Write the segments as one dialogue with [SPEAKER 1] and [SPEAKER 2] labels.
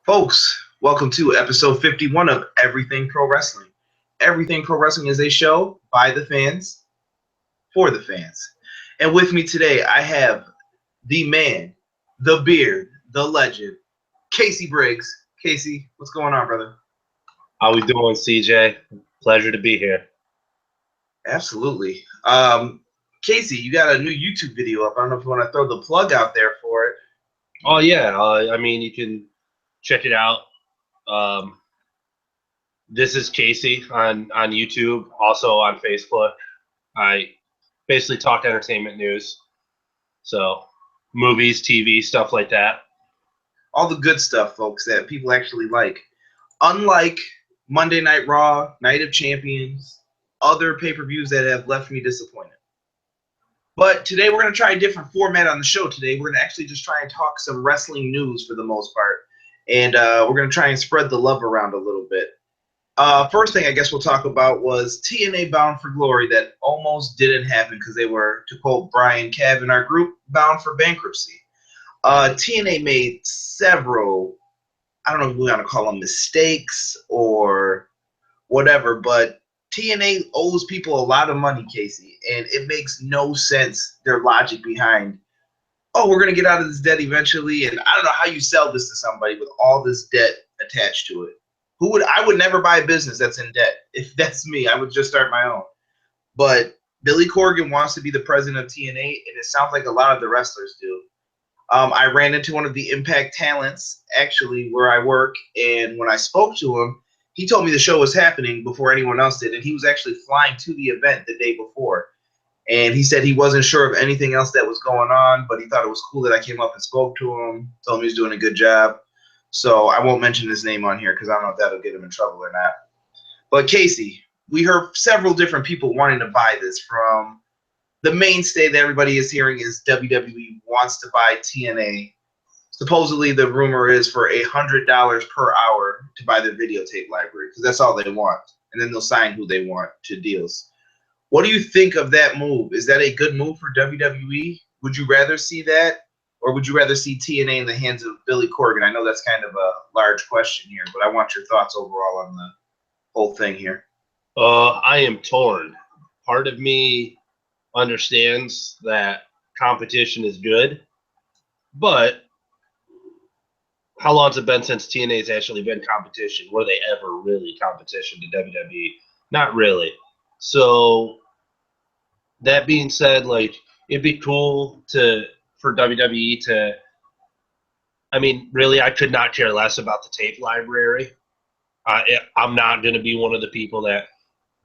[SPEAKER 1] Folks, welcome to episode 51 of Everything Pro Wrestling. Everything Pro Wrestling is a show by the fans, for the fans. And with me today, I have the man, the beard, the legend, Casey Briggs. Casey, what's going on, brother?
[SPEAKER 2] How we doing, CJ? Pleasure to be here.
[SPEAKER 1] Absolutely. Casey, you got a new YouTube video up. I don't know if you want to throw the plug out there for it.
[SPEAKER 2] Oh, yeah. You can check it out. This is Casey on YouTube, also on Facebook. I basically talk entertainment news. So movies, TV, stuff like that.
[SPEAKER 1] All the good stuff, folks, that people actually like. Unlike Monday Night Raw, Night of Champions, other pay-per-views that have left me disappointed. But today we're going to try a different format on the show today. We're going to actually just try and talk some wrestling news for the most part. And we're going to try and spread the love around a little bit. First thing I guess we'll talk about was TNA Bound for Glory that almost didn't happen because they were, to quote Brian Cav in our group, bound for bankruptcy. TNA made several, I don't know if we want to call them mistakes or whatever, but TNA owes people a lot of money, Casey, and it makes no sense, their logic behind, oh, we're going to get out of this debt eventually, and I don't know how you sell this to somebody with all this debt attached to it. I would never buy a business that's in debt. If that's me, I would just start my own. But Billy Corgan wants to be the president of TNA, and it sounds like a lot of the wrestlers do. I ran into one of the Impact talents, actually, where I work, and when I spoke to him, he told me the show was happening before anyone else did, and he was actually flying to the event the day before. And he said he wasn't sure of anything else that was going on, but he thought it was cool that I came up and spoke to him, told him he was doing a good job. So I won't mention his name on here because I don't know if that'll get him in trouble or not. But Casey, we heard several different people wanting to buy this. From the mainstay that everybody is hearing is WWE wants to buy TNA. Supposedly the rumor is for $100 per hour to buy their videotape library because that's all they want. And then they'll sign who they want to deals. What do you think of that move? Is that a good move for WWE? Would you rather see that? Or would you rather see TNA in the hands of Billy Corgan? I know that's kind of a large question here, but I want your thoughts overall on the whole thing here.
[SPEAKER 2] I am torn. Part of me understands that competition is good, but how long has it been since TNA's actually been competition? Were they ever really competition to WWE? Not really. So that being said, like, it'd be cool for WWE to, I mean, really, I could not care less about the tape library. I'm not going to be one of the people that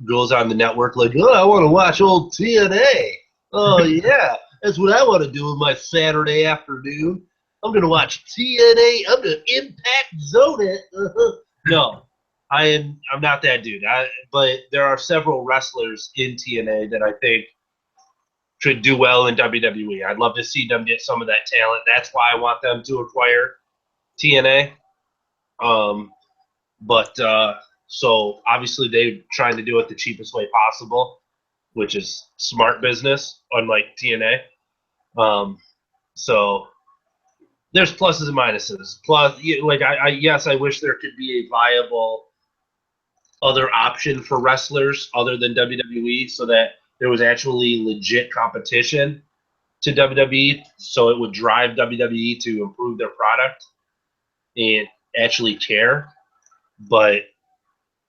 [SPEAKER 2] goes on the network like, oh, I want to watch old TNA. Oh, yeah, that's what I want to do with my Saturday afternoon. I'm going to watch TNA. I'm going to Impact Zone it. No, I'm not that dude. But there are several wrestlers in TNA that I think could do well in WWE. I'd love to see them get some of that talent. That's why I want them to acquire TNA. So obviously they're trying to do it the cheapest way possible, which is smart business, unlike TNA. So there's pluses and minuses. Plus, like yes, I wish there could be a viable other option for wrestlers other than WWE, so that there was actually legit competition to WWE, so it would drive WWE to improve their product and actually care. But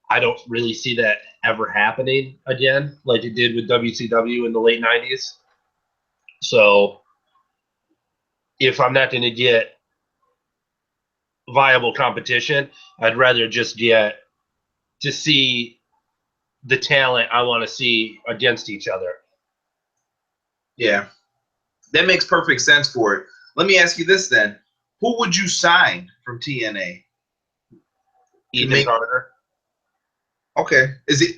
[SPEAKER 2] I don't really see that ever happening again, like it did with WCW in the late 90s. So if I'm not going to get viable competition, I'd rather just get to see the talent I want to see against each other.
[SPEAKER 1] Yeah, that makes perfect sense for it. Let me ask you this then. Who would you sign from TNA?
[SPEAKER 2] Ethan Carter.
[SPEAKER 1] Okay.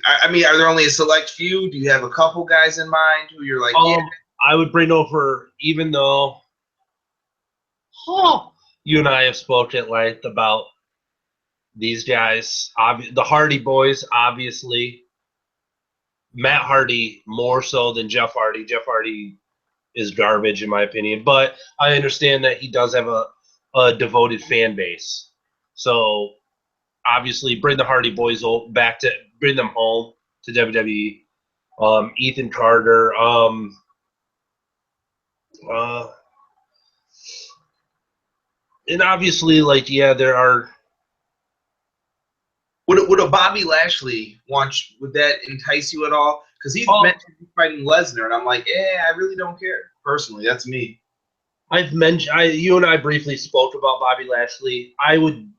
[SPEAKER 1] I mean, are there only a select few? Do you have a couple guys in mind who you're like, yeah?
[SPEAKER 2] I would bring over, even though you and I have spoken at length about these guys, the Hardy Boys, obviously. Matt Hardy more so than Jeff Hardy. Jeff Hardy is garbage in my opinion, but I understand that he does have a devoted fan base. So obviously, bring the Hardy Boys bring them home to WWE. Ethan Carter. Uh, and obviously, like, yeah, there are.
[SPEAKER 1] Would a Bobby Lashley would that entice you at all? Because he's mentioned fighting Lesnar, and I'm like, I really don't care. Personally, that's me.
[SPEAKER 2] You and I briefly spoke about Bobby Lashley. I would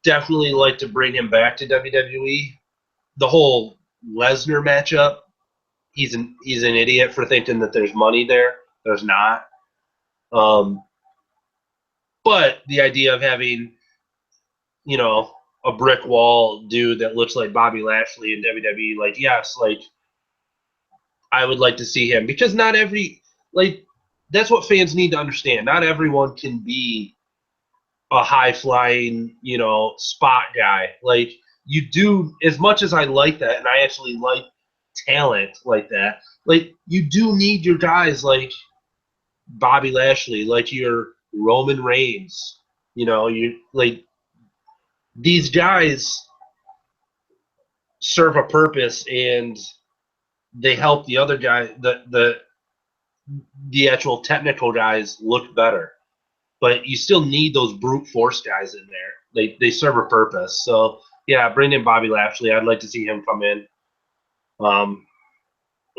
[SPEAKER 2] definitely like to bring him back to WWE. The whole Lesnar matchup, he's an idiot for thinking that there's money there. There's not. But the idea of having, a brick wall dude that looks like Bobby Lashley in WWE, like, yes, like, I would like to see him, because not every, like, that's what fans need to understand. Not everyone can be a high flying, spot guy. Like, you do, as much as I like that, and I actually like talent like that, like, you do need your guys like Bobby Lashley, like your Roman Reigns. You like, these guys serve a purpose, and they help the other guy, the actual technical guys, look better. But you still need those brute force guys in there. They serve a purpose. So yeah, bring in Bobby Lashley. I'd like to see him come in. I'm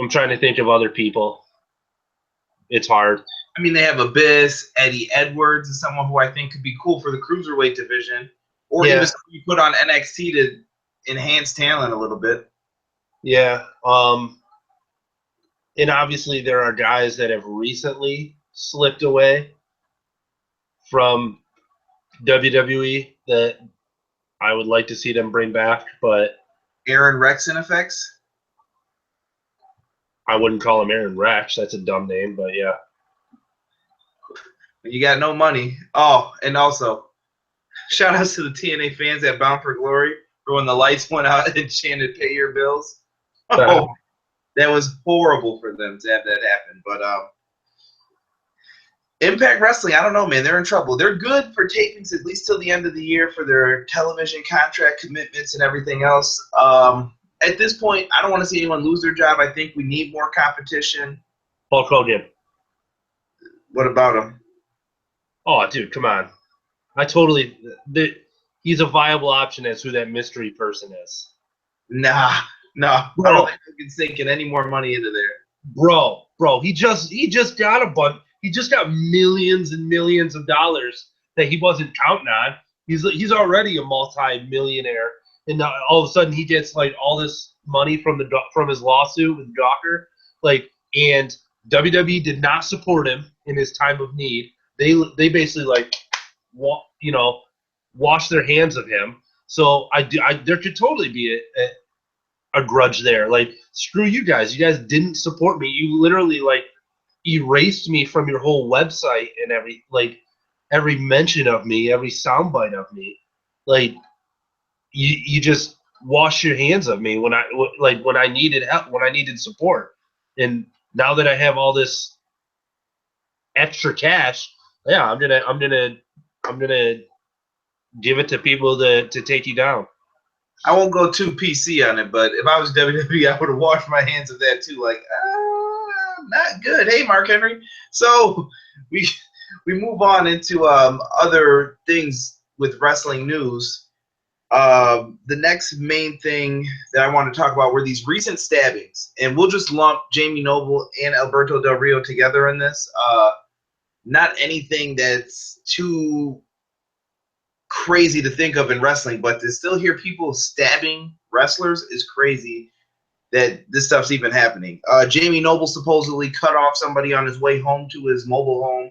[SPEAKER 2] trying to think of other people. It's hard.
[SPEAKER 1] I mean, they have Abyss, Eddie Edwards is someone who I think could be cool for the cruiserweight division, or even something you put on NXT to enhance talent a little bit.
[SPEAKER 2] Yeah. And obviously there are guys that have recently slipped away from WWE that I would like to see them bring back, but
[SPEAKER 1] Aaron Rex in effects.
[SPEAKER 2] I wouldn't call him Aaron Rex. That's a dumb name, but yeah.
[SPEAKER 1] You got no money. Oh, and also, shout outs to the TNA fans at Bound for Glory for when the lights went out and chanted "Pay your bills." Oh, that was horrible for them to have that happen. But Impact Wrestling, I don't know, man. They're in trouble. They're good for tapings at least till the end of the year for their television contract commitments and everything else. At this point, I don't want to see anyone lose their job. I think we need more competition.
[SPEAKER 2] Hulk Hogan.
[SPEAKER 1] What about him?
[SPEAKER 2] Oh, dude, come on. He's a viable option as who that mystery person is.
[SPEAKER 1] Nah. I don't think we can sink any more money into there.
[SPEAKER 2] Bro, he just got a bunch. He just got millions and millions of dollars that he wasn't counting on. He's already a multi-millionaire, and now all of a sudden he gets like all this money from his lawsuit with Gawker. Like, and WWE did not support him in his time of need. They basically like, wash their hands of him. So there could totally be a grudge there. Like, screw you guys. You guys didn't support me. You literally like erased me from your whole website and every mention of me, every soundbite of me. Like, you just wash your hands of me when I needed help, when I needed support. And now that I have all this extra cash, yeah, I'm gonna give it to people to take you down.
[SPEAKER 1] I won't go too PC on it, but if I was WWE, I would have washed my hands of that too. Like, not good. Hey, Mark Henry. So we move on into other things with wrestling news. The next main thing that I want to talk about were these recent stabbings, and we'll just lump Jamie Noble and Alberto Del Rio together in this. Not anything that's too crazy to think of in wrestling, but to still hear people stabbing wrestlers is crazy that this stuff's even happening. Jamie Noble supposedly cut off somebody on his way home to his mobile home,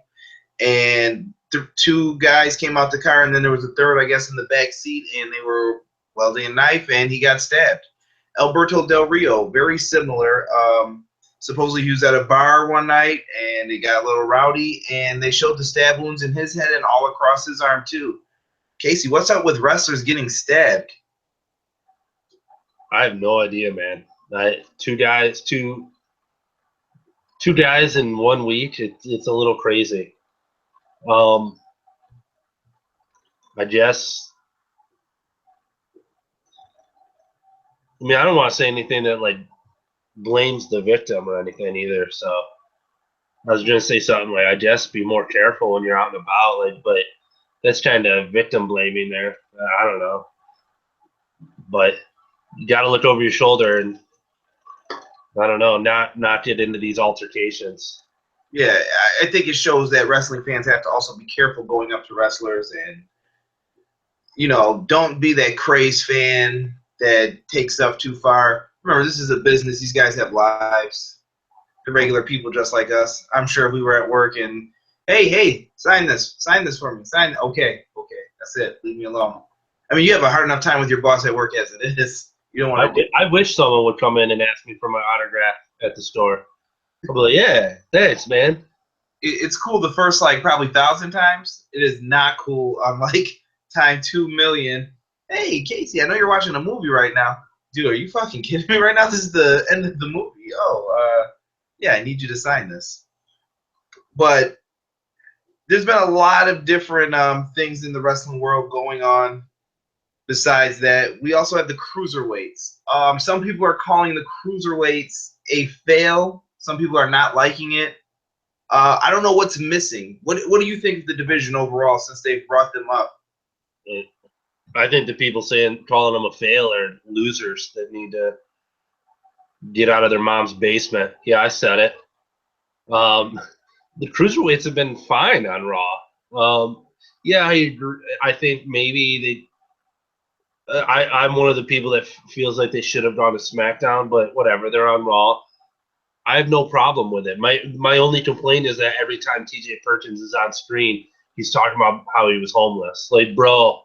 [SPEAKER 1] and two guys came out the car, and then there was a third, I guess, in the back seat, and they were wielding a knife, and he got stabbed. Alberto Del Rio, very similar. Supposedly he was at a bar one night, and it got a little rowdy, and they showed the stab wounds in his head and all across his arm, too. Casey, what's up with wrestlers getting stabbed?
[SPEAKER 2] I have no idea, man. Two guys in 1 week. It's a little crazy. I guess I mean, I don't want to say anything that like blames the victim or anything either. So I was gonna say something like, I just be more careful when you're out and about, like, but that's kind of victim blaming there. I don't know, but you got to look over your shoulder and I don't know, not get into these altercations.
[SPEAKER 1] Yeah, I think it shows that wrestling fans have to also be careful going up to wrestlers and, don't be that craze fan that takes stuff too far. Remember, this is a business. These guys have lives. They're regular people just like us. I'm sure if we were at work and, hey, sign this for me. Okay, that's it. Leave me alone. I mean, you have a hard enough time with your boss at work as it is. You don't want to.
[SPEAKER 2] I wish someone would come in and ask me for my autograph at the store. I'll be like, yeah, thanks, man.
[SPEAKER 1] It's cool the first probably 1,000 times. It is not cool on time 2,000,000. Hey Casey, I know you're watching a movie right now. Dude, are you fucking kidding me right now? This is the end of the movie. Yeah, I need you to sign this. But there's been a lot of different things in the wrestling world going on. Besides that, we also have the cruiserweights. Some people are calling the cruiserweights a fail. Some people are not liking it. I don't know what's missing. What do you think of the division overall since they've brought them up?
[SPEAKER 2] I think the people calling them a fail are losers that need to get out of their mom's basement. Yeah, I said it. The cruiserweights have been fine on Raw. Yeah, I agree. I think maybe I'm one of the people that feels like they should have gone to SmackDown, but whatever. They're on Raw. I have no problem with it. My only complaint is that every time TJ Perkins is on screen, he's talking about how he was homeless. Like, bro,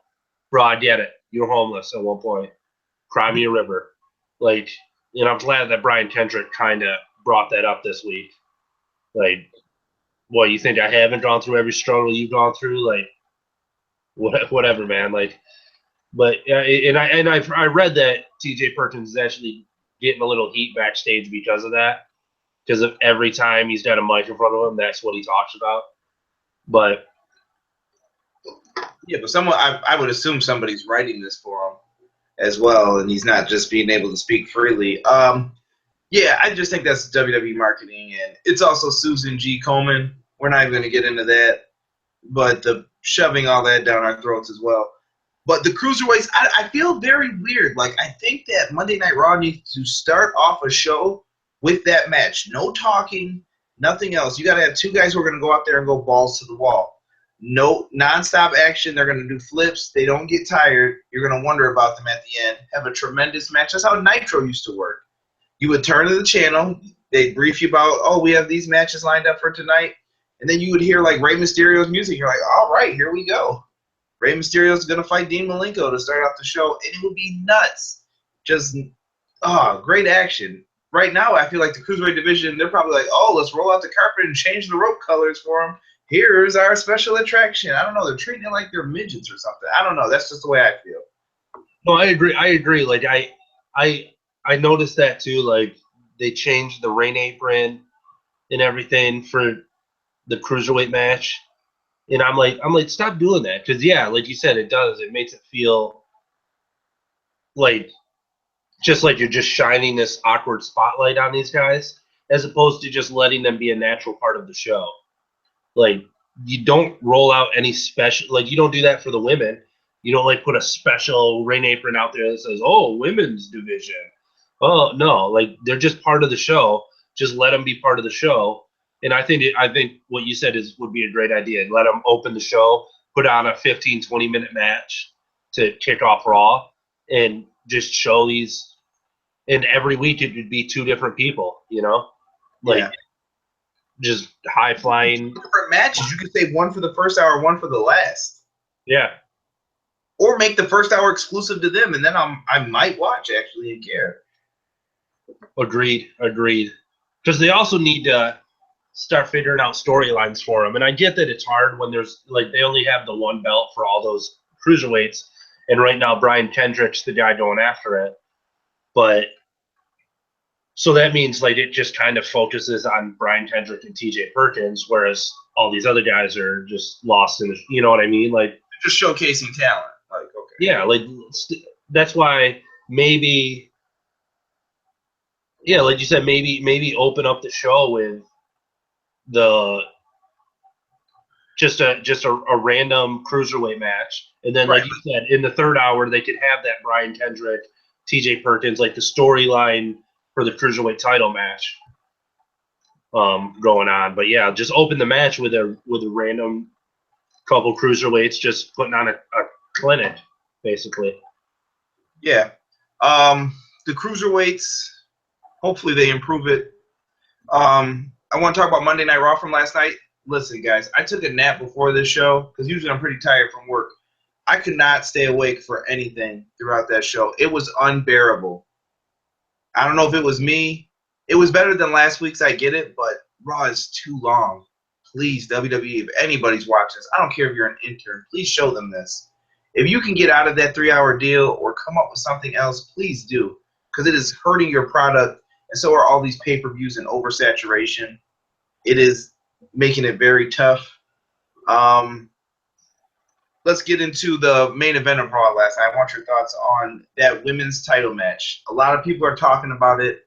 [SPEAKER 2] I get it. You're homeless at one point. Cry me a river. Like, I'm glad that Brian Kendrick kind of brought that up this week. Like, what, you think I haven't gone through every struggle you've gone through? Like, whatever, man. Like, but I read that TJ Perkins is actually getting a little heat backstage because of that. Because of every time he's got a mic in front of him, that's what he talks about. But
[SPEAKER 1] yeah, but someone I would assume somebody's writing this for him as well, and he's not just being able to speak freely. Yeah, I just think that's WWE marketing, and it's also Susan G. Komen. We're not even going to get into that, but the shoving all that down our throats as well. But the cruiserweights, I feel very weird. Like, I think that Monday Night Raw needs to start off a show with that match. No talking, nothing else. You got to have two guys who are going to go out there and go balls to the wall. No nonstop action. They're going to do flips. They don't get tired. You're going to wonder about them at the end. Have a tremendous match. That's how Nitro used to work. You would turn to the channel. They'd brief you about, oh, we have these matches lined up for tonight. And then you would hear Rey Mysterio's music. You're like, all right, here we go. Rey Mysterio's going to fight Dean Malenko to start off the show. And it would be nuts. Just, great action. Right now, I feel like the Cruiserweight division, they're probably like, oh, let's roll out the carpet and change the rope colors for them. Here's our special attraction. I don't know. They're treating it like they're midgets or something. I don't know. That's just the way I feel.
[SPEAKER 2] No, I agree. Like, I noticed that too. Like, they changed the rain apron and everything for the Cruiserweight match. And I'm like, stop doing that. Because, yeah, like you said, it does. It makes it feel like just like you're just shining this awkward spotlight on these guys, as opposed to just letting them be a natural part of the show. Like, you don't roll out any special, like, you don't do that for the women. You don't put a special rain apron out there that says, oh, women's division. Oh, no, like, they're just part of the show. Just let them be part of the show. And I think what you said would be a great idea. Let them open the show, put on a 15, 20-minute match to kick off Raw, and just show these. And every week it would be two different people, just high flying.
[SPEAKER 1] Different matches. You could save one for the first hour, one for the last.
[SPEAKER 2] Yeah.
[SPEAKER 1] Or make the first hour exclusive to them, and then I might watch actually and care.
[SPEAKER 2] Agreed. Because they also need to start figuring out storylines for them. And I get that it's hard when there's they only have the one belt for all those cruiserweights, and right now Brian Kendrick's the guy going after it. But so that means it just kind of focuses on Brian Kendrick and TJ Perkins, whereas all these other guys are just lost in the, you know what I mean?
[SPEAKER 1] Just showcasing talent. Okay.
[SPEAKER 2] Yeah, that's why maybe Yeah, like you said, maybe open up the show with the just a random cruiserweight match, and then
[SPEAKER 1] Right.
[SPEAKER 2] like you said, in the third hour they could have that Brian Kendrick, T.J. Perkins, like the storyline for the cruiserweight title match going on. But yeah, just open the match with a random couple cruiserweights just putting on a clinic, basically.
[SPEAKER 1] Yeah. The cruiserweights. Hopefully they improve it. I want to talk about Monday Night Raw from last night. Listen, guys, I took a nap before this show because usually I'm pretty tired from work. I could not stay awake for anything throughout that show. It was unbearable. I don't know if it was me. It was better than last week's, I get it, but Raw is too long. Please, WWE, if anybody's watching this, I don't care if you're an intern, please show them this. If you can get out of that 3-hour deal or come up with something else, please do, because it is hurting your product, and so are all these pay-per-views and oversaturation. It is making it very tough. Um, let's get into the main event of Raw last night. I want your thoughts on that women's title match. A lot of people are talking about it.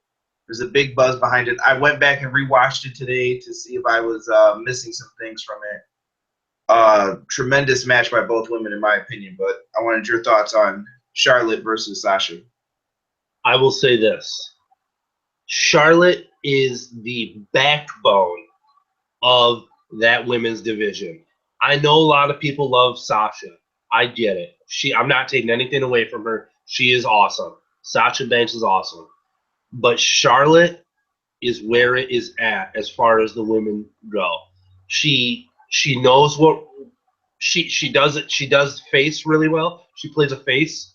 [SPEAKER 1] There's a big buzz behind it. I went back and rewatched it today to see if I was missing some things from it. Tremendous match by both women, in my opinion. But I wanted your thoughts on Charlotte versus Sasha.
[SPEAKER 2] I will say this: Charlotte is the backbone of that women's division. I know a lot of people love Sasha. I get it. I'm not taking anything away from her. She is awesome. Sasha Banks is awesome. But Charlotte is where it is at as far as the women go. She knows what she does it. She does face really well. She plays a face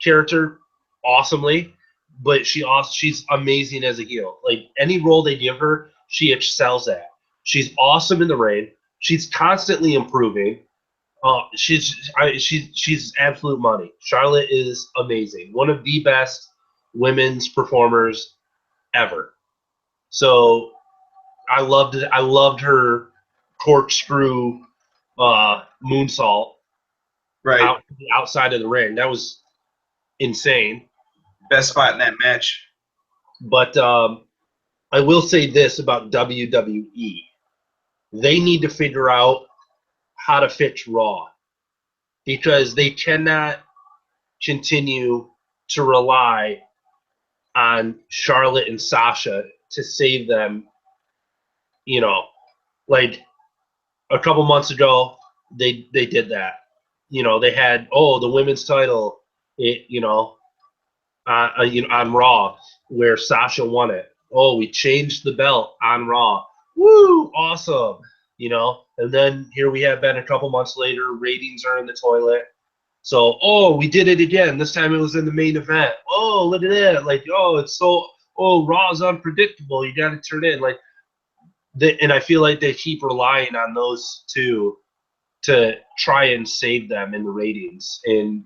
[SPEAKER 2] character awesomely, but she's amazing as a heel. Like any role they give her, she excels at. She's awesome in the ring. She's constantly improving. She's absolute money. Charlotte is amazing. One of the best women's performers ever. So I loved it. I loved her corkscrew moonsault
[SPEAKER 1] Right.
[SPEAKER 2] outside of the ring. That was insane.
[SPEAKER 1] Best spot in that match.
[SPEAKER 2] But I will say this about WWE. They need to figure out how to fix Raw because they cannot continue to rely on Charlotte and Sasha to save them. You know, like a couple months ago, they did that. They had the women's title, on Raw where Sasha won it. Oh, we changed the belt on Raw. Woo, awesome. And then here we have been a couple months later, ratings are in the toilet. So, we did it again. This time it was in the main event. Oh, look at that. Like, Raw's unpredictable. You got to turn in. Like, and I feel like they keep relying on those two to try and save them in the ratings. And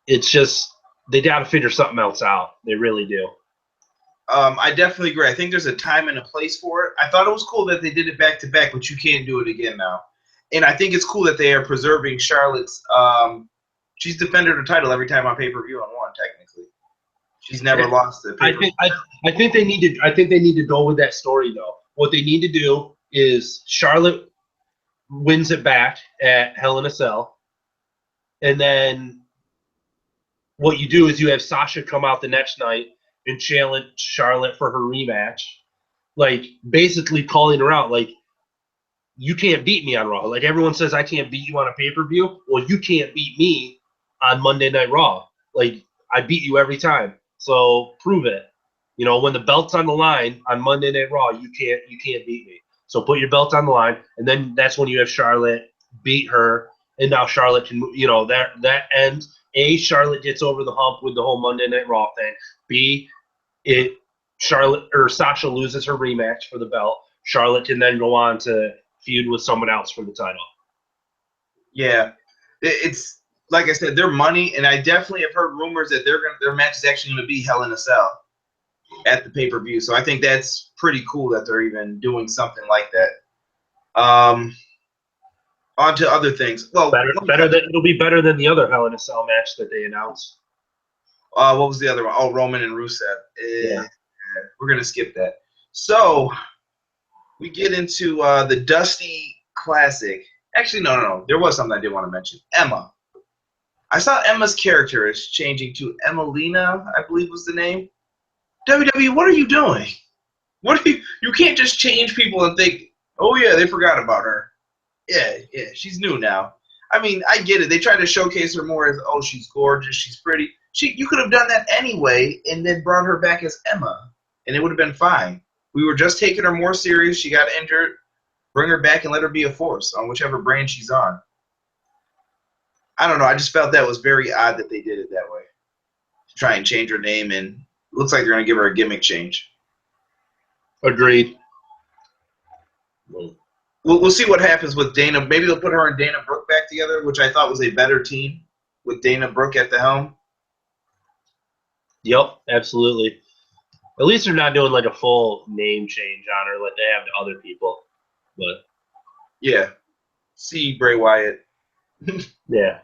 [SPEAKER 2] it's just, they got to figure something else out. They really do.
[SPEAKER 1] I definitely agree. I think there's a time and a place for it. I thought it was cool that they did it back to back, but you can't do it again now. And I think it's cool that they are preserving Charlotte's. She's defended her title every time on pay-per-view and won. Technically, she's never lost the pay-per-view.
[SPEAKER 2] I think they need to. I think they need to go with that story though. What they need to do is Charlotte wins it back at Hell in a Cell, and then what you do is you have Sasha come out the next night and challenge Charlotte for her rematch, like basically calling her out, like you can't beat me on Raw. Like everyone says, I can't beat you on a pay-per-view. Well, you can't beat me on Monday Night Raw. Like I beat you every time. So prove it. When the belt's on the line on Monday Night Raw, you can't beat me. So put your belt on the line, and then that's when you have Charlotte beat her, and now Charlotte can, that ends. A, Charlotte gets over the hump with the whole Monday Night Raw thing. B, Charlotte or Sasha loses her rematch for the belt. Charlotte can then go on to feud with someone else for the title.
[SPEAKER 1] Yeah, it's like I said, their money, and I definitely have heard rumors that their match is actually going to be Hell in a Cell at the pay-per-view. So I think that's pretty cool that they're even doing something like that. On to other things. Well,
[SPEAKER 2] It'll be better than the other Hell in a Cell match that they announced.
[SPEAKER 1] what was the other one? Oh, Roman and Rusev.
[SPEAKER 2] Yeah.
[SPEAKER 1] we're gonna skip that. So we get into the Dusty Classic. Actually, no. There was something I did want to mention. Emma. I saw Emma's character is changing to Emelina, I believe was the name. WWE, what are you doing? What are you can't just change people and think, oh yeah, they forgot about her. Yeah, she's new now. I mean, I get it. They try to showcase her more as, oh, she's gorgeous, she's pretty. You could have done that anyway and then brought her back as Emma, and it would have been fine. We were just taking her more serious. She got injured. Bring her back and let her be a force on whichever brand she's on. I don't know. I just felt that was very odd that they did it that way. To try and change her name, and it looks like they're going to give her a gimmick change.
[SPEAKER 2] Agreed.
[SPEAKER 1] We'll see what happens with Dana. Maybe they'll put her and Dana Brooke back together, which I thought was a better team with Dana Brooke at the helm.
[SPEAKER 2] Yep, absolutely. At least they're not doing like a full name change on her like they have to other people. But
[SPEAKER 1] yeah, see Bray Wyatt.
[SPEAKER 2] Yeah.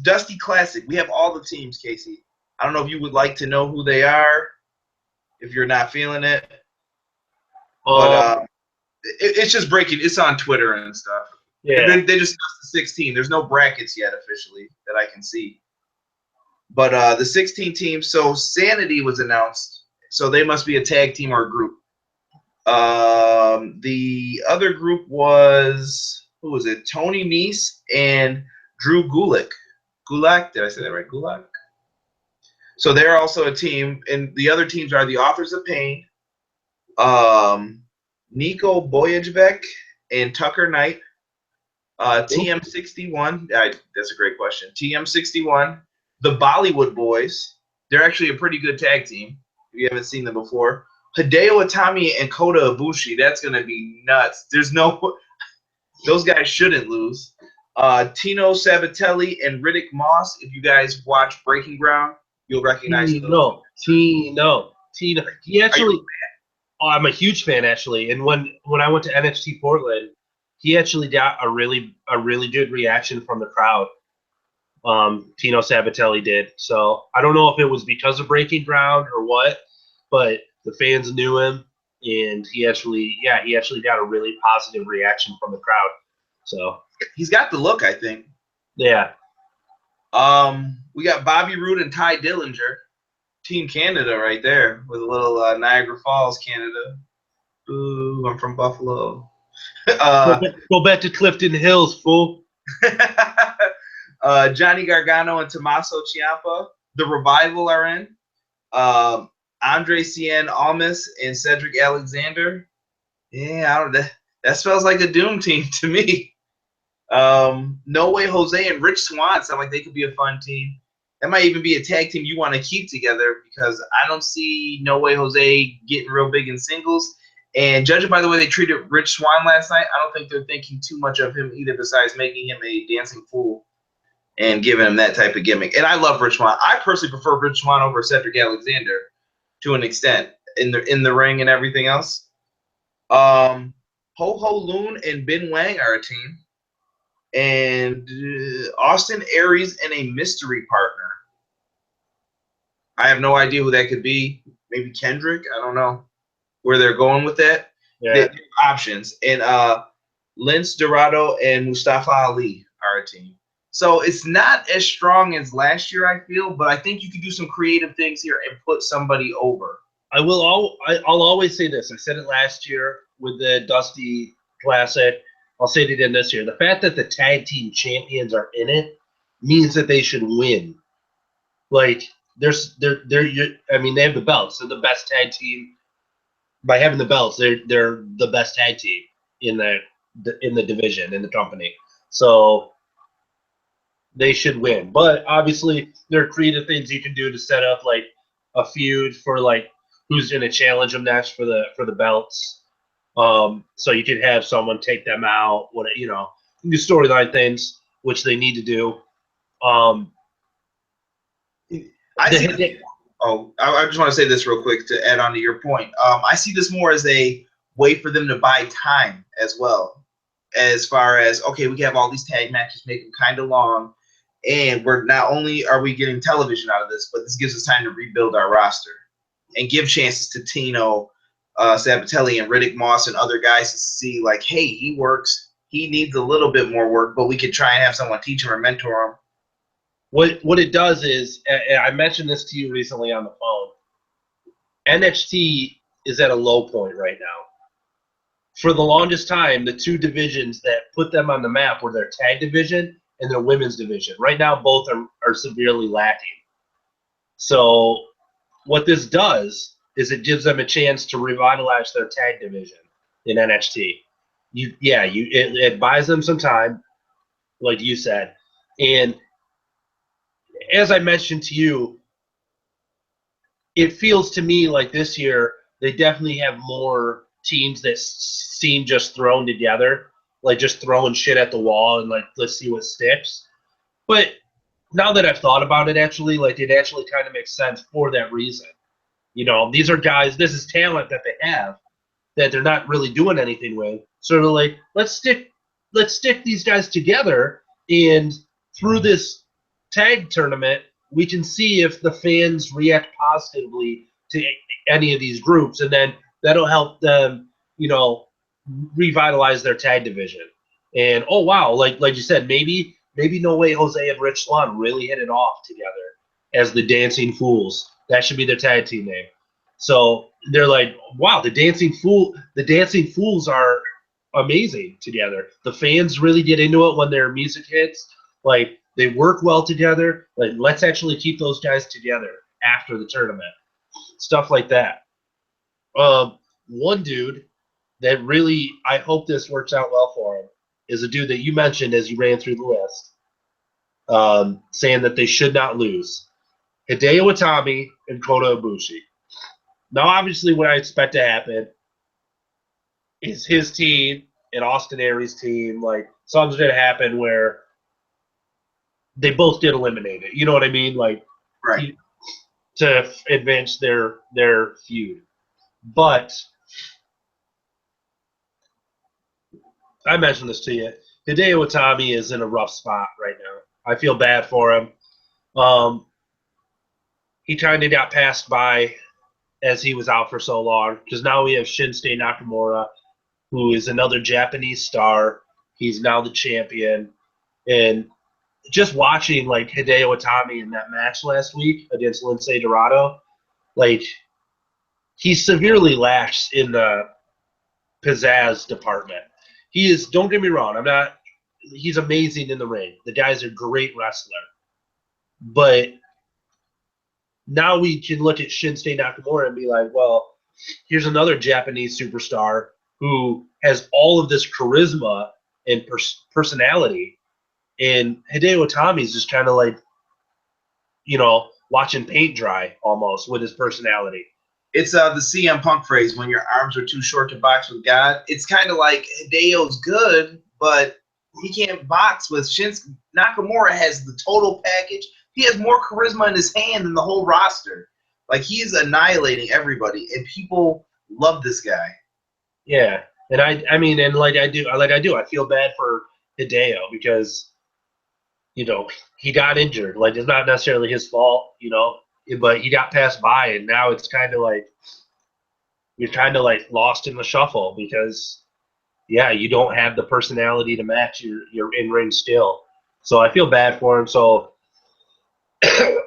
[SPEAKER 1] Dusty Classic. We have all the teams, Casey. I don't know if you would like to know who they are, if you're not feeling it. But it's just breaking. It's on Twitter and stuff.
[SPEAKER 2] Yeah.
[SPEAKER 1] They just announced the 16. There's no brackets yet officially that I can see. But the 16 teams. So Sanity was announced. So they must be a tag team or a group. The other group was, who was it? Tony Nese and Drew Gulak. Gulak, did I say that right? Gulak? So they're also a team, and the other teams are the Authors of Pain, Nico Boyajbek and Tucker Knight, TM61. That's a great question. TM61, the Bollywood Boys. They're actually a pretty good tag team. If you haven't seen them before. Hideo Itami and Kota Ibushi. That's going to be nuts. Those guys shouldn't lose. Tino Sabatelli and Riddick Moss. If you guys watch Breaking Ground, you'll recognize
[SPEAKER 2] Tino. He actually, I'm a huge fan actually. And when I went to NXT Portland, he actually got a really good reaction from the crowd. Tino Sabatelli did. So I don't know if it was because of Breaking Ground or what, but the fans knew him, and he actually got a really positive reaction from the crowd. So
[SPEAKER 1] he's got the look, I think.
[SPEAKER 2] Yeah.
[SPEAKER 1] We got Bobby Roode and Ty Dillinger, Team Canada right there with a little Niagara Falls, Canada. Ooh, I'm from Buffalo.
[SPEAKER 2] Go back to Clifton Hills, fool.
[SPEAKER 1] Johnny Gargano and Tommaso Ciampa. The Revival are in. Andre Cien Almas and Cedric Alexander. Yeah, I don't know. That smells like a Doom team to me. No Way Jose and Rich Swann sound like they could be a fun team. That might even be a tag team you want to keep together because I don't see No Way Jose getting real big in singles. And judging by the way they treated Rich Swann last night, I don't think they're thinking too much of him either besides making him a dancing fool and giving him that type of gimmick. And I love Rich Swann. I personally prefer Rich Swann over Cedric Alexander to an extent in the ring and everything else. Ho Ho Loon and Ben Wang are a team. And Austin Aries and a mystery partner. I have no idea who that could be. Maybe Kendrick. I don't know where they're going with that.
[SPEAKER 2] Yeah.
[SPEAKER 1] Options. And Lince Dorado and Mustafa Ali are a team. So it's not as strong as last year, I feel, but I think you could do some creative things here and put somebody over.
[SPEAKER 2] I'll always say this. I said it last year with the Dusty Classic. I'll say it again this year. The fact that the tag team champions are in it means that they should win. Like they have the belts. They're the best tag team. By having the belts, they're the best tag team in the division, in the company. So they should win. But obviously there are creative things you can do to set up like a feud for like who's going to challenge them next for the belts. So you could have someone take them out, do storyline things, which they need to do.
[SPEAKER 1] I just want to say this real quick to add on to your point. I see this more as a way for them to buy time as well. As far as, okay, we have all these tag matches, make them kind of long, and we're not only are we getting television out of this, but this gives us time to rebuild our roster. and give chances to Tino, Sabatelli, and Riddick Moss and other guys to see, like, hey, he works. He needs a little bit more work, but we could try and have someone teach him or mentor him.
[SPEAKER 2] What it does is, and I mentioned this to you recently on the phone, NXT is at a low point right now. For the longest time, the two divisions that put them on the map were their tag division and their women's division. Right now, both are severely lacking. So what this does is it gives them a chance to revitalize their tag division in NXT. It buys them some time, like you said. And as I mentioned to you, it feels to me like this year they definitely have more teams that seem just thrown together, like just throwing shit at the wall and like, let's see what sticks. But now that I've thought about it, actually, like it actually kind of makes sense for that reason. You know, these are guys, this is talent that they have that they're not really doing anything with. Sort of like, let's stick these guys together, and through this tag tournament, we can see if the fans react positively to any of these groups, and then that'll help them, you know, revitalize their tag division. And oh wow, like you said, maybe No Way Jose and Rich Swann really hit it off together as the Dancing Fools. That should be their tag team name. So they're like, wow, the Dancing Fools are amazing together. The fans really get into it when their music hits. Like they work well together. Like let's actually keep those guys together after the tournament. Stuff like that. One dude that really, I hope this works out well for him, is a dude that you mentioned as you ran through the list, saying that they should not lose. Hideo Itami and Kota Ibushi. Now, obviously, what I expect to happen is his team and Austin Aries' team, like, something's going to happen where they both get eliminated. You know what I mean? Like,
[SPEAKER 1] Right.
[SPEAKER 2] To advance their feud. But I mentioned this to you. Hideo Itami is in a rough spot right now. I feel bad for him. He kind of got passed by as he was out for so long, because now we have Shinsuke Nakamura, who is another Japanese star. He's now the champion. And just watching like Hideo Itami in that match last week against Lince Dorado, like he severely lacks in the pizzazz department. He is, don't get me wrong, he's amazing in the ring. The guy's a great wrestler. But now we can look at Shinsuke Nakamura and be like, well, here's another Japanese superstar who has all of this charisma and personality. And Hideo Itami is just kind of like, you know, watching paint dry almost with his personality.
[SPEAKER 1] It's the CM Punk phrase, when your arms are too short to box with God. It's kind of like Hideo's good, but he can't box with Shinsuke. Nakamura has the total package. He has more charisma in his hand than the whole roster. Like, he's annihilating everybody, and people love this guy.
[SPEAKER 2] Yeah, and I mean, and I feel bad for Hideo because, you know, he got injured. Like, it's not necessarily his fault, you know, but he got passed by, and now it's kind of like you're kind of like lost in the shuffle because, yeah, you don't have the personality to match your in-ring skill. So I feel bad for him. So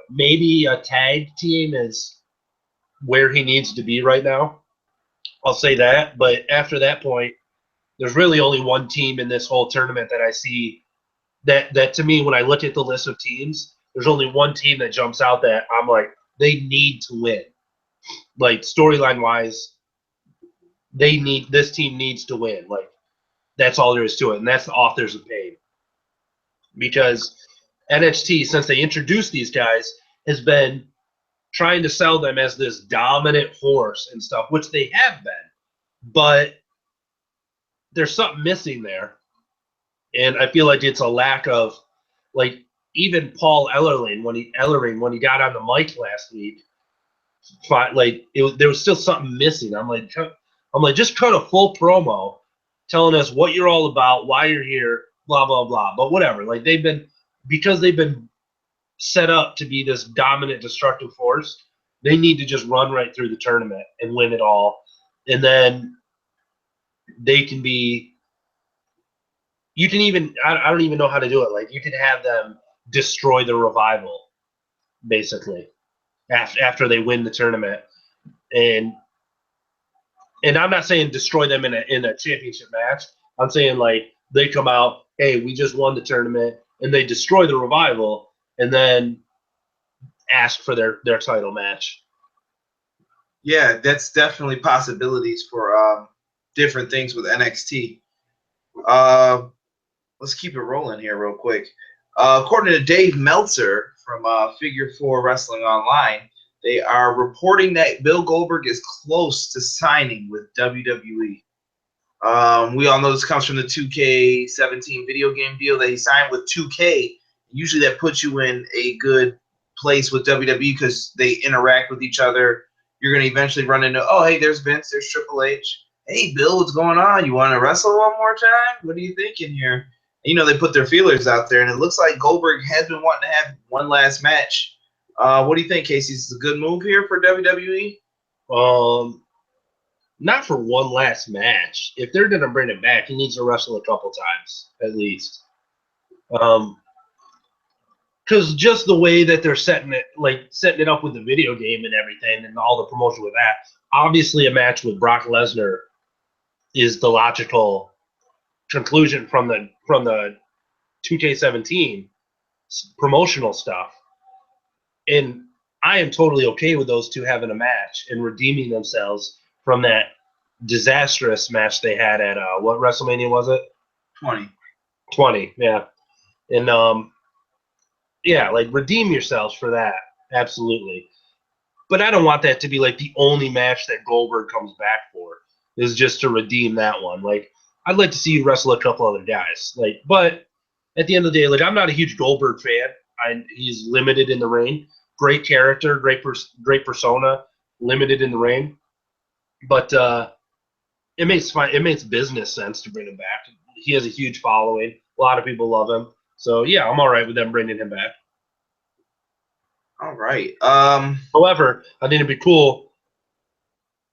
[SPEAKER 2] maybe a tag team is where he needs to be right now. I'll say that. But after that point, there's really only one team in this whole tournament that I see that to me, when I look at the list of teams, there's only one team that jumps out that I'm like, they need to win. Like, storyline wise, this team needs to win. Like, that's all there is to it. And that's the Authors of Pain. Because NXT, since they introduced these guys, has been trying to sell them as this dominant force and stuff, which they have been. But there's something missing there. And I feel like it's a lack of, like, even Paul Ellering, when he got on the mic last week, like, there was still something missing. I'm like, just cut a full promo telling us what you're all about, why you're here, blah, blah, blah. But whatever. Like, because they've been set up to be this dominant, destructive force, They need to just run right through the tournament and win it all. And then they can be – you can even – I don't even know how to do it. Like, you can have them destroy the Revival, basically, after they win the tournament. And I'm not saying destroy them in a championship match. I'm saying, like, they come out, hey, we just won the tournament, and they destroy the Revival, and then ask for their title match.
[SPEAKER 1] Yeah, that's definitely possibilities for different things with NXT. Let's keep it rolling here real quick. According to Dave Meltzer from Figure 4 Wrestling Online, they are reporting that Bill Goldberg is close to signing with WWE. We all know this comes from the 2K17 video game deal that he signed with 2K. Usually that puts you in a good place with WWE because they interact with each other. You're going to eventually run into, oh, hey, there's Vince, there's Triple H. Hey, Bill, what's going on? You want to wrestle one more time? What are you thinking here? You know, they put their feelers out there, and it looks like Goldberg has been wanting to have one last match. What do you think, Casey? Is this a good move here for WWE?
[SPEAKER 2] Not for one last match. If they're going to bring it back, he needs to wrestle a couple times, at least. Because just the way that they're setting it up with the video game and everything and all the promotion with that, obviously a match with Brock Lesnar is the logical conclusion from the 2K17 promotional stuff. And I am totally okay with those two having a match and redeeming themselves from that disastrous match they had at what WrestleMania was it? 20, yeah. And yeah, like, redeem yourselves for that, absolutely. But I don't want that to be like the only match that Goldberg comes back for, is just to redeem that one. Like, I'd like to see you wrestle a couple other guys. Like, but at the end of the day, like, I'm not a huge Goldberg fan. He's limited in the ring. Great character, great persona, limited in the ring. But it makes business sense to bring him back. He has a huge following. A lot of people love him. So yeah, I'm all right with them bringing him back.
[SPEAKER 1] All right.
[SPEAKER 2] However, I think it'd be cool.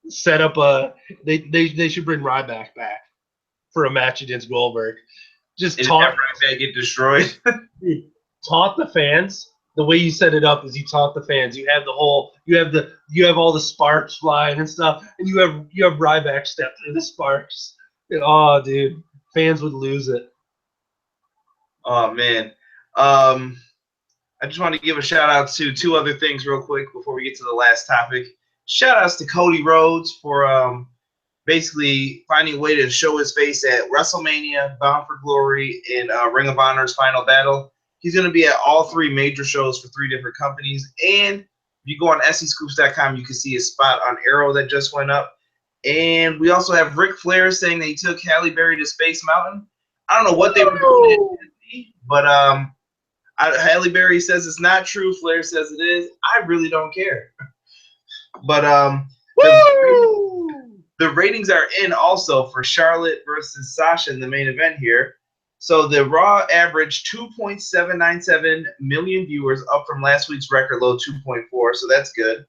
[SPEAKER 2] Set up they should bring Ryback back for a match against Goldberg. Just
[SPEAKER 1] Ryback get destroyed.
[SPEAKER 2] Taunt the fans. The way you set it up is you taunt the fans. You have all the sparks flying and stuff, and you have Ryback step through the sparks. And, oh, dude, fans would lose it.
[SPEAKER 1] Oh man. I just want to give a shout out to two other things real quick before we get to the last topic. Shout outs to Cody Rhodes for basically finding a way to show his face at WrestleMania, Bound for Glory, and Ring of Honor's Final Battle. He's going to be at all three major shows for three different companies. And if you go on SEScoops.com, you can see his spot on Arrow that just went up. And we also have Ric Flair saying that he took Halle Berry to Space Mountain. I don't know what they were doing, but Halle Berry says it's not true. Flair says it is. I really don't care. But the ratings are in also for Charlotte versus Sasha in the main event here. So the Raw averaged 2.797 million viewers, up from last week's record low 2.4. So that's good.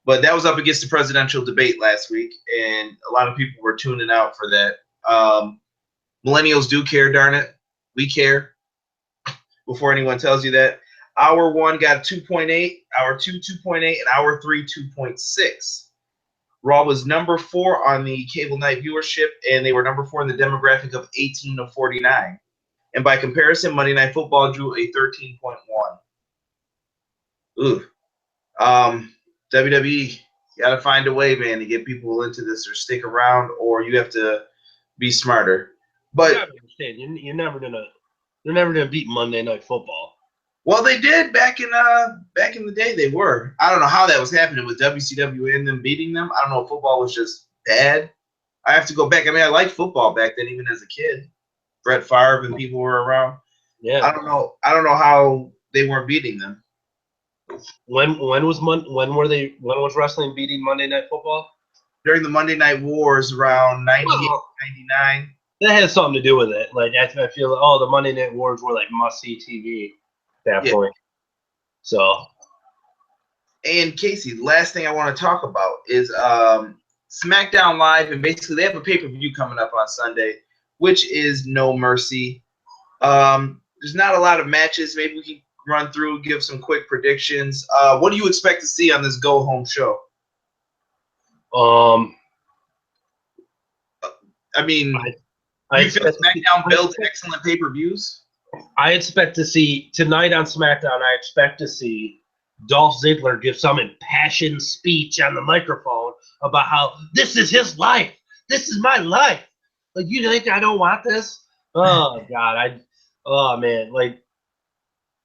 [SPEAKER 1] But that was up against the presidential debate last week, and a lot of people were tuning out for that. Millennials do care, darn it. We care. Before anyone tells you that. Hour 1 got 2.8, Hour 2, 2.8, and Hour 3, 2.6. Raw was number 4 on the cable night viewership, and they were number 4 in the demographic of 18 to 49. And by comparison, Monday Night Football drew a 13.1. Ooh. WWE, you got to find a way, man, to get people into this or stick around, or you have to be smarter. But
[SPEAKER 2] you gotta understand, you're never gonna beat Monday Night Football.
[SPEAKER 1] Well, they did back in the day. They were. I don't know how that was happening with WCW and them beating them. I don't know if football was just bad. I have to go back. I mean, I liked football back then, even as a kid. Brett Favre and people were around.
[SPEAKER 2] Yeah.
[SPEAKER 1] I don't know how they weren't beating them.
[SPEAKER 2] When was wrestling beating Monday Night Football?
[SPEAKER 1] During the Monday Night Wars around 98, 99.
[SPEAKER 2] That has something to do with it. Like, I feel like, the Monday Night Wars were like must-see TV at that point. So,
[SPEAKER 1] And Casey, the last thing I want to talk about is SmackDown Live, and basically they have a pay-per-view coming up on Sunday, which is No Mercy. There's not a lot of matches. Maybe we can run through, give some quick predictions. What do you expect to see on this go-home show? I mean, you feel SmackDown builds excellent pay-per-views?
[SPEAKER 2] I expect to see tonight on SmackDown. I expect to see Dolph Ziggler give some impassioned speech on the microphone about how this is his life. This is my life. Like, you think I don't want this? Oh God, oh man. Like,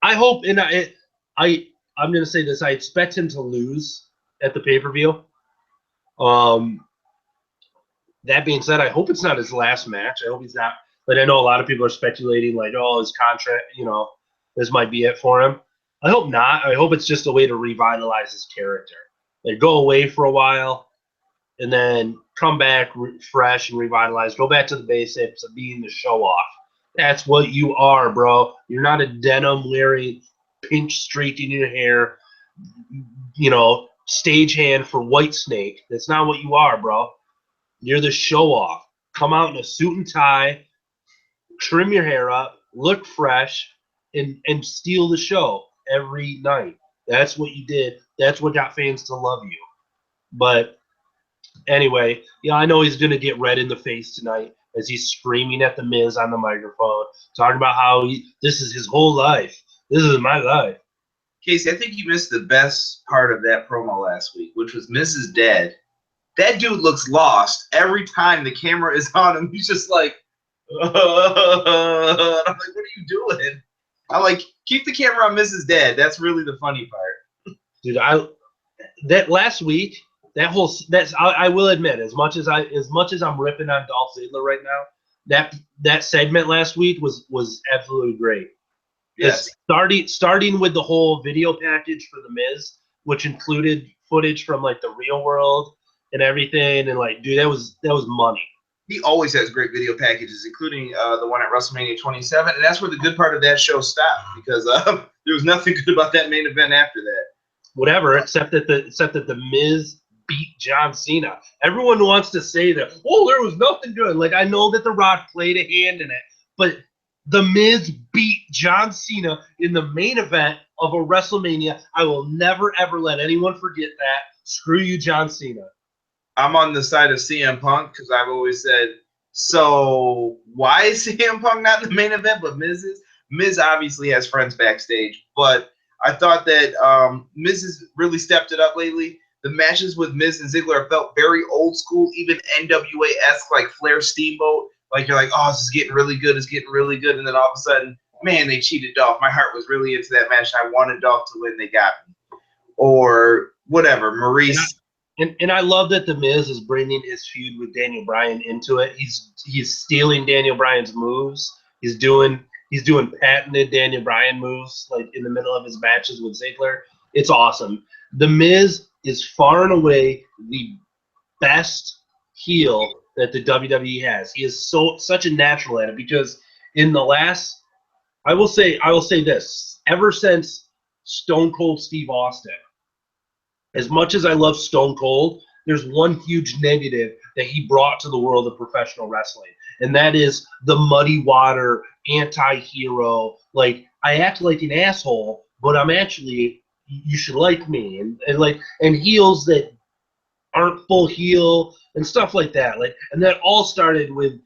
[SPEAKER 2] I hope, and I'm gonna say this. I expect him to lose at the pay-per-view. That being said, I hope it's not his last match. I hope he's not. But I know a lot of people are speculating, like, oh, his contract, this might be it for him. I hope not. I hope it's just a way to revitalize his character. Like, go away for a while and then come back fresh and revitalized. Go back to the basics of being the show-off. That's what you are, bro. You're not a denim-wearing, pink streak in your hair, stagehand for Whitesnake. That's not what you are, bro. You're the show-off. Come out in a suit and tie, trim your hair up, look fresh, and steal the show every night. That's what you did. That's what got fans to love you. But anyway, I know he's going to get red in the face tonight as he's screaming at The Miz on the microphone, talking about how this is his whole life. This is my life.
[SPEAKER 1] Casey, I think you missed the best part of that promo last week, which was Miz's dad. That dude looks lost every time the camera is on him. He's just like, I'm like, what are you doing? I'm like, keep the camera on Mrs. Dad. That's really the funny part.
[SPEAKER 2] Dude, that last week, I will admit, as much as I'm ripping on Dolph Ziggler right now, that segment last week was absolutely great.
[SPEAKER 1] Yes.
[SPEAKER 2] Starting with the whole video package for The Miz, which included footage from like the real world and everything, and like, dude, that was money.
[SPEAKER 1] He always has great video packages, including the one at WrestleMania 27, and that's where the good part of that show stopped, because there was nothing good about that main event after that.
[SPEAKER 2] Whatever, except that the Miz beat John Cena. Everyone wants to say that, oh, there was nothing good. Like, I know that The Rock played a hand in it, but the Miz beat John Cena in the main event of a WrestleMania. I will never, ever let anyone forget that. Screw you, John Cena.
[SPEAKER 1] I'm on the side of CM Punk because I've always said, so why is CM Punk not in the main event, but Miz is? Miz obviously has friends backstage, but I thought that Miz has really stepped it up lately. The matches with Miz and Ziggler felt very old school, even NWA-esque, like Flair Steamboat. Like, you're like, oh, this is getting really good, it's getting really good, and then all of a sudden, man, they cheated Dolph. My heart was really into that match. I wanted Dolph to win, they got me. Or whatever, Maurice.
[SPEAKER 2] And I love that The Miz is bringing his feud with Daniel Bryan into it. He's stealing Daniel Bryan's moves. He's doing patented Daniel Bryan moves like in the middle of his matches with Ziggler. It's awesome. The Miz is far and away the best heel that the WWE has. He is such a natural at it, because in the last, I will say this, ever since Stone Cold Steve Austin, as much as I love Stone Cold, there's one huge negative that he brought to the world of professional wrestling, and that is the muddy water, anti-hero. Like, I act like an asshole, but I'm actually, you should like me, and heels that aren't full heel and stuff like that. Like, and that all started with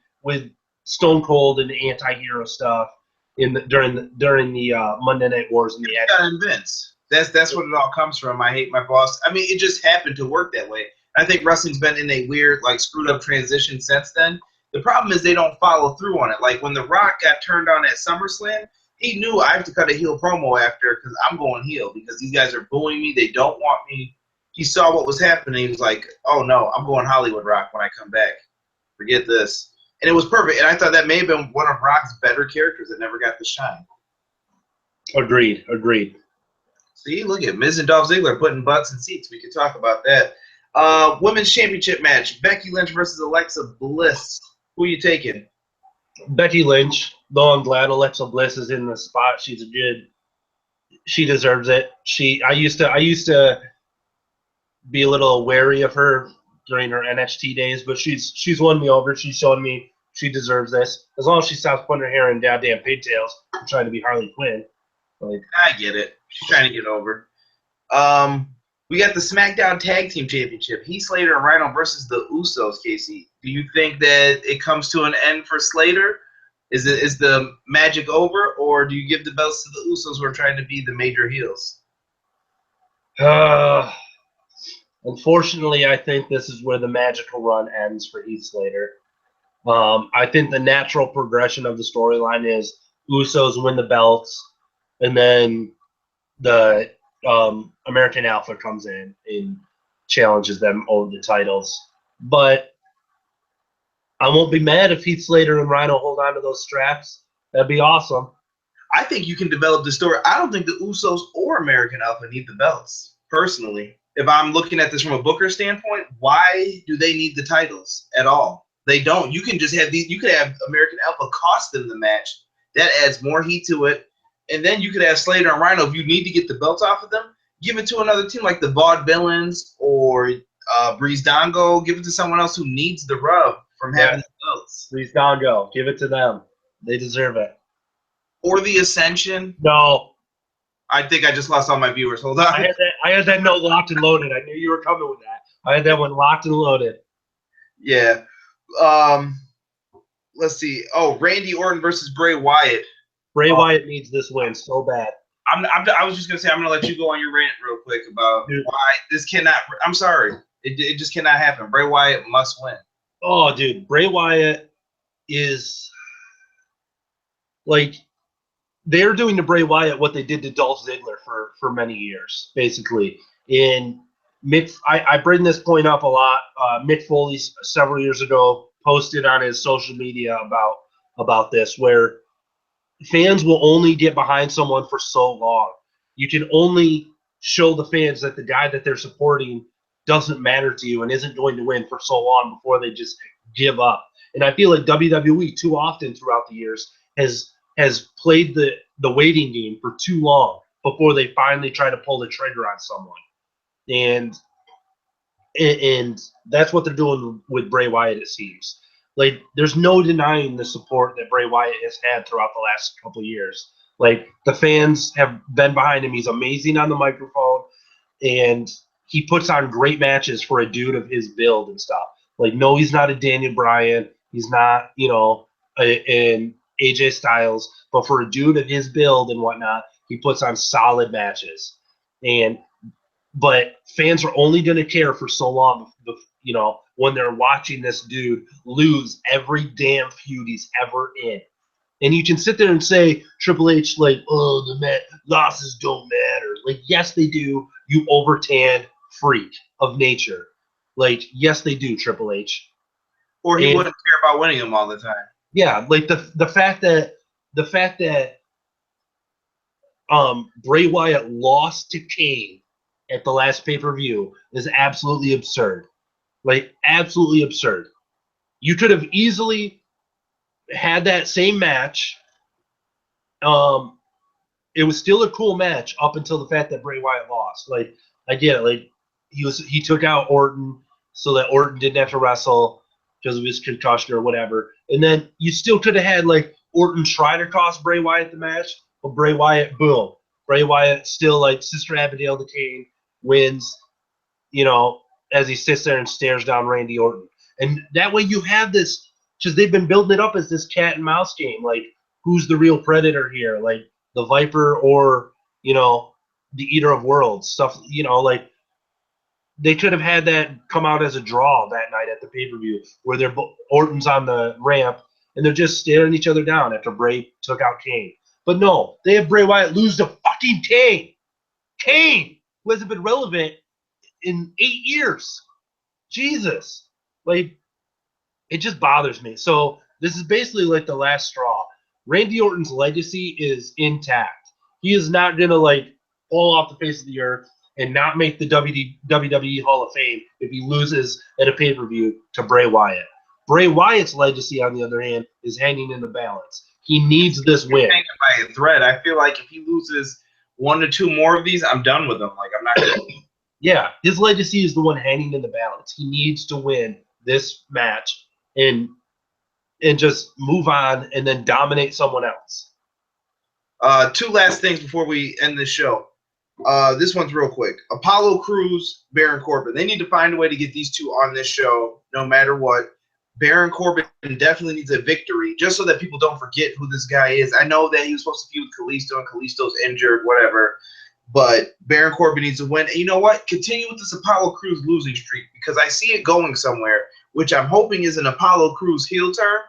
[SPEAKER 2] Stone Cold and the anti-hero stuff during the Monday Night Wars and the
[SPEAKER 1] and Vince. That's what it all comes from. I hate my boss. I mean, it just happened to work that way. I think wrestling's been in a weird, like, screwed up transition since then. The problem is they don't follow through on it. Like, when The Rock got turned on at SummerSlam, he knew I have to cut a heel promo after because I'm going heel because these guys are booing me. They don't want me. He saw what was happening. He was like, oh, no, I'm going Hollywood Rock when I come back. Forget this. And it was perfect. And I thought that may have been one of Rock's better characters that never got the shine.
[SPEAKER 2] Agreed.
[SPEAKER 1] See, look at Miz and Dolph Ziggler putting butts in seats. We could talk about that. Women's Championship match. Becky Lynch versus Alexa Bliss. Who are you taking?
[SPEAKER 2] Becky Lynch. Though I'm glad Alexa Bliss is in the spot. She deserves it. I used to be a little wary of her during her NXT days, but she's won me over. She's shown me she deserves this. As long as she stops putting her hair in goddamn pigtails and trying to be Harley Quinn. Like,
[SPEAKER 1] I get it. She's trying to get over. We got the SmackDown Tag Team Championship. Heath Slater and Rhino versus the Usos, Casey. Do you think that it comes to an end for Slater? Is the magic over, or do you give the belts to the Usos who are trying to be the major heels?
[SPEAKER 2] Unfortunately, I think this is where the magical run ends for Heath Slater. I think the natural progression of the storyline is Usos win the belts, and then the American Alpha comes in and challenges them over the titles. But I won't be mad if Heath Slater and Rhino hold on to those straps. That'd be awesome.
[SPEAKER 1] I think you can develop the story. I don't think the Usos or American Alpha need the belts, personally. If I'm looking at this from a Booker standpoint, why do they need the titles at all? They don't. You can just have these. You could have American Alpha cost them the match. That adds more heat to it. And then you could have Slater and Rhino. If you need to get the belts off of them, give it to another team like the Vaudevillains or Breeze Dongo. Give it to someone else who needs the rub from having the belts.
[SPEAKER 2] Breeze Dongo. Give it to them. They deserve it.
[SPEAKER 1] Or the Ascension.
[SPEAKER 2] No.
[SPEAKER 1] I think I just lost all my viewers. Hold on.
[SPEAKER 2] I had that note locked and loaded. I knew you were coming with that. I had that one locked and loaded.
[SPEAKER 1] Yeah. Let's see. Oh, Randy Orton versus Bray Wyatt.
[SPEAKER 2] Bray Wyatt needs this win so bad.
[SPEAKER 1] I was just going to say, I'm going to let you go on your rant real quick about why this cannot – I'm sorry. It just cannot happen. Bray Wyatt must win.
[SPEAKER 2] Oh, dude. Bray Wyatt is – like – they're doing to Bray Wyatt what they did to Dolph Ziggler for many years, basically. And I bring this point up a lot. Mick Foley several years ago posted on his social media about this, where fans will only get behind someone for so long. You can only show the fans that the guy that they're supporting doesn't matter to you and isn't going to win for so long before they just give up. And I feel like WWE too often throughout the years has played the waiting game for too long before they finally try to pull the trigger on someone. And that's what they're doing with Bray Wyatt, it seems. Like, there's no denying the support that Bray Wyatt has had throughout the last couple of years. Like, the fans have been behind him. He's amazing on the microphone, and he puts on great matches for a dude of his build and stuff. Like, no, he's not a Daniel Bryan. He's not, an AJ Styles, but for a dude of his build and whatnot, he puts on solid matches. But fans are only going to care for so long, when they're watching this dude lose every damn feud he's ever in. And you can sit there and say, Triple H, like, oh, the losses don't matter. Like, yes, they do, you over-tanned freak of nature. Like, yes, they do, Triple H.
[SPEAKER 1] Or he wouldn't care about winning them all the time.
[SPEAKER 2] Yeah, like the fact that Bray Wyatt lost to Kane at the last pay-per-view is absolutely absurd. Like, absolutely absurd. You could have easily had that same match. It was still a cool match up until the fact that Bray Wyatt lost. Like, I get it. Like, he took out Orton so that Orton didn't have to wrestle because of his concussion or whatever. And then you still could have had, like, Orton try to cost Bray Wyatt the match, but Bray Wyatt, boom. Bray Wyatt still, like, Sister Abigail the Kane wins, as he sits there and stares down Randy Orton. And that way you have this, because they've been building it up as this cat and mouse game. Like, who's the real predator here? Like, the Viper or, the Eater of Worlds. Stuff, like, they could have had that come out as a draw that night at the pay-per-view where Orton's on the ramp and they're just staring each other down after Bray took out Kane. But no, they have Bray Wyatt lose to fucking Kane. Kane, who hasn't been relevant in 8 years. Jesus. Like, it just bothers me. So this is basically like the last straw. Randy Orton's legacy is intact. He is not going to, like, fall off the face of the earth and not make the WWE Hall of Fame if he loses at a pay-per-view to Bray Wyatt. Bray Wyatt's legacy, on the other hand, is hanging in the balance. He needs this win.
[SPEAKER 1] Hanging by a thread. I feel like if he loses 1 to 2 more of these, I'm done with him. Like, I'm not going to
[SPEAKER 2] Yeah, his legacy is the one hanging in the balance. He needs to win this match and just move on and then dominate someone else.
[SPEAKER 1] Two last things before we end this show. This one's real quick. Apollo Crews, Baron Corbin. They need to find a way to get these two on this show, no matter what. Baron Corbin definitely needs a victory, just so that people don't forget who this guy is. I know that he was supposed to feud with Kalisto, and Kalisto's injured, whatever. But Baron Corbin needs to win. And you know what? Continue with this Apollo Crews losing streak, because I see it going somewhere, which I'm hoping is an Apollo Crews heel turn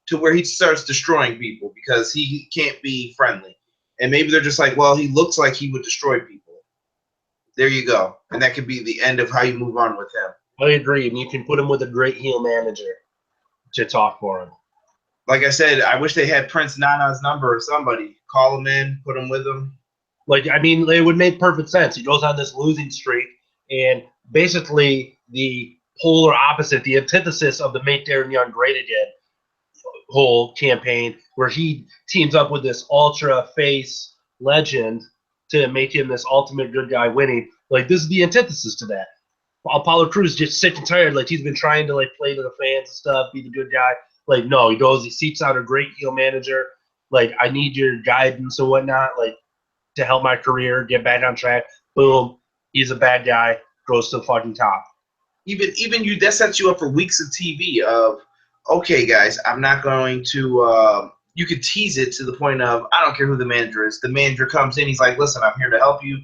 [SPEAKER 1] to where he starts destroying people because he can't be friendly. And maybe they're just like, well, he looks like he would destroy people. There you go. And that could be the end of how you move on with him.
[SPEAKER 2] I agree. And you can put him with a great heel manager to talk for him.
[SPEAKER 1] Like I said, I wish they had Prince Nana's number or somebody. Call him in, put him with him.
[SPEAKER 2] Like, I mean, it would make perfect sense. He goes on this losing streak, and basically the polar opposite, the antithesis of the Make Darren Young Great Again whole campaign, where he teams up with this ultra face legend to make him this ultimate good guy winning. Like, this is the antithesis to that. Apollo Crews just sick and tired. Like, he's been trying to, like, play to the fans and stuff, be the good guy. Like, no, he goes, he seeks out a great heel manager. Like, I need your guidance and whatnot, like, to help my career get back on track. Boom, he's a bad guy, goes to the fucking top.
[SPEAKER 1] Even you, that sets you up for weeks of TV of, okay, guys, I'm not going to. You could tease it to the point of, I don't care who the manager is. The manager comes in, he's like, listen, I'm here to help you.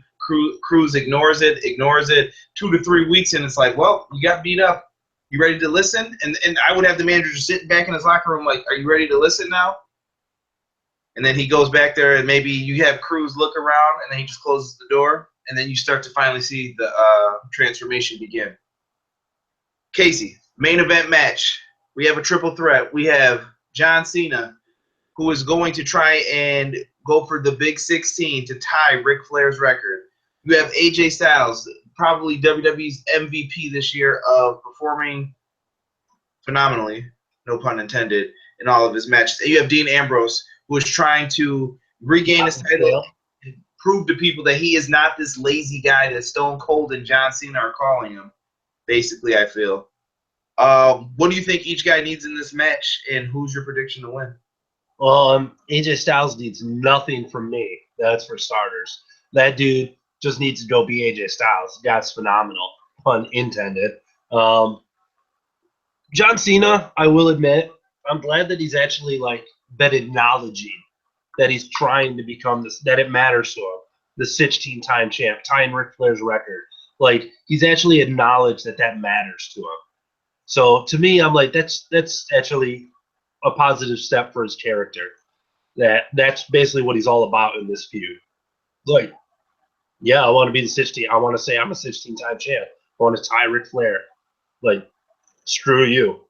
[SPEAKER 1] Cruz ignores it 2 to 3 weeks, and it's like, well, you got beat up. You ready to listen? And I would have the manager just sitting back in his locker room like, are you ready to listen now? And then he goes back there, and maybe you have Cruz look around, and then he just closes the door, and then you start to finally see the transformation begin. Casey, main event match. We have a triple threat. We have John Cena, who is going to try and go for the Big 16 to tie Ric Flair's record. You have AJ Styles, probably WWE's MVP this year of performing phenomenally, no pun intended, in all of his matches. And you have Dean Ambrose, who is trying to regain his title and prove to people that he is not this lazy guy that Stone Cold and John Cena are calling him. Basically, I feel. What do you think each guy needs in this match, and who's your prediction to win?
[SPEAKER 2] AJ Styles needs nothing from me. That's for starters. That dude just needs to go be AJ Styles. That's phenomenal. Pun intended. John Cena, I will admit, I'm glad that he's actually like been acknowledging that he's trying to become this, that it matters to him, the 16-time champ, tying Ric Flair's record. Like, he's actually acknowledged that that matters to him. So to me, I'm like, that's actually a positive step for his character. That's basically what he's all about in this feud. Like, yeah, I want to be the 16. I want to say I'm a 16-time champ. I want to tie Ric Flair. Like, screw you.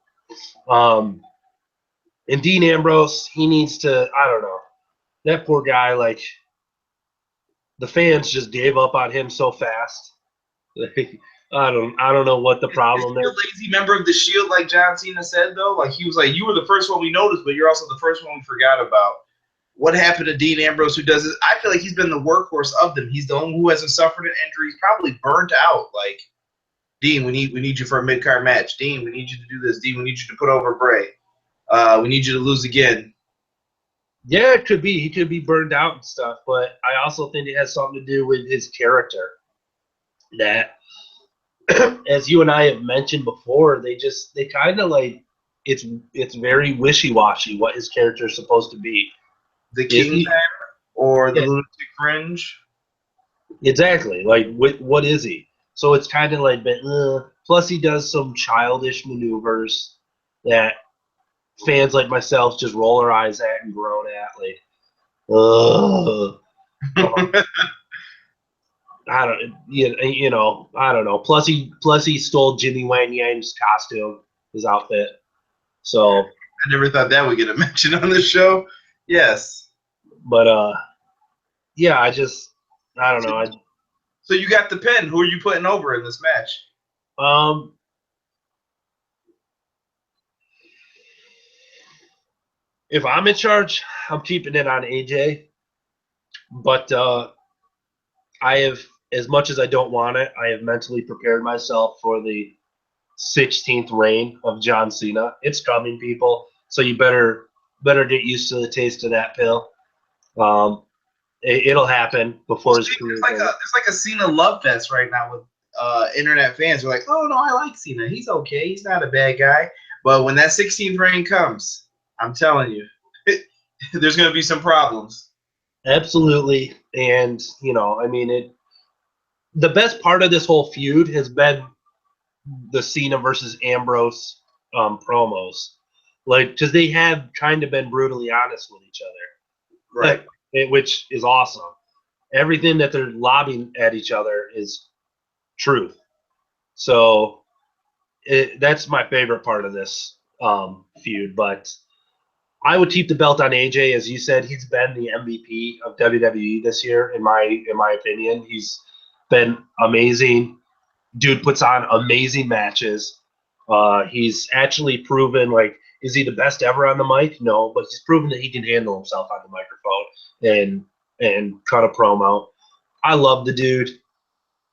[SPEAKER 2] And Dean Ambrose, he needs to, I don't know. That poor guy, like, the fans just gave up on him so fast. Like, I don't know what the problem
[SPEAKER 1] is he
[SPEAKER 2] is.
[SPEAKER 1] a lazy member of the Shield, like John Cena said, though? Like, he was like, you were the first one we noticed, but you're also the first one we forgot about. What happened to Dean Ambrose, who does this? I feel like he's been the workhorse of them. He's the only one who hasn't suffered an injury. He's probably burnt out. Like, Dean, we need you for a mid-card match. Dean, we need you to do this. Dean, we need you to put over Bray. We need you to lose again.
[SPEAKER 2] Yeah, it could be. He could be burned out and stuff, but I also think it has something to do with his character. That, as you and I have mentioned before, they kind of like, it's very wishy-washy what his character is supposed to be.
[SPEAKER 1] The King or the Lunatic Fringe.
[SPEAKER 2] Exactly. Like, what is he? So it's kind of like, plus he does some childish maneuvers that fans like myself just roll our eyes at and groan at. Like, I don't, I don't know. Plus he stole Jimmy Wang Yang's costume, his outfit. So
[SPEAKER 1] I never thought that would get a mention on the show. Yes,
[SPEAKER 2] but yeah, I don't know.
[SPEAKER 1] So you got the pin. Who are you putting over in this match?
[SPEAKER 2] If I'm in charge, I'm keeping it on AJ. But I have as much as I don't want it, I have mentally prepared myself for the 16th reign of John Cena. It's coming, people. So you better get used to the taste of that pill. It'll happen before his career.
[SPEAKER 1] There's like a Cena love fest right now with internet fans. Are like, oh no, I like Cena. He's okay. He's not a bad guy. But when that 16th reign comes, I'm telling you, there's going to be some problems.
[SPEAKER 2] Absolutely, and I mean, the best part of this whole feud has been the Cena versus Ambrose promos, like because they have kind of been brutally honest with each other,
[SPEAKER 1] Right?
[SPEAKER 2] Which is awesome. Everything that they're lobbing at each other is truth. So that's my favorite part of this feud. But I would keep the belt on AJ, as you said. He's been the MVP of WWE this year, in my opinion. He's been amazing. Dude puts on amazing matches. He's actually proven, like, is he the best ever on the mic? No, but he's proven that he can handle himself on the microphone and cut a promo. I love the dude.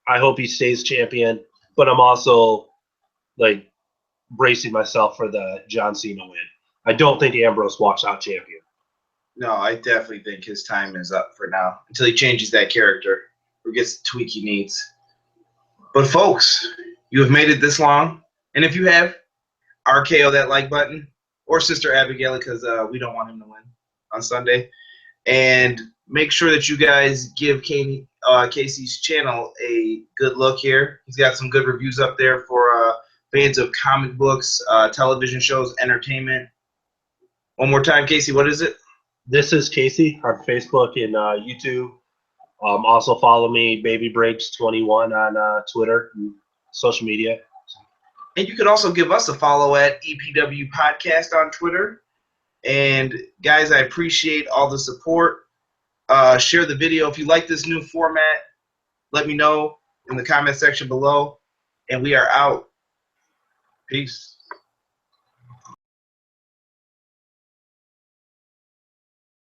[SPEAKER 2] I hope he stays champion, but I'm also like bracing myself for the John Cena win. I don't think Ambrose walks out champion.
[SPEAKER 1] No, I definitely think his time is up for now until he changes that character or gets the tweak he needs. But folks, you have made it this long, and if you have, RKO that like button or Sister Abigail, because we don't want him to win on Sunday. And make sure that you guys give Casey's channel a good look here. He's got some good reviews up there for fans of comic books, television shows, entertainment. One more time, Casey, what is it?
[SPEAKER 2] This is Casey on Facebook and YouTube. Also follow me, Baby Breaks 21 on Twitter and social media.
[SPEAKER 1] And you can also give us a follow at EPW Podcast on Twitter. And guys, I appreciate all the support. Share the video if you like this new format. Let me know in the comment section below. And we are out. Peace.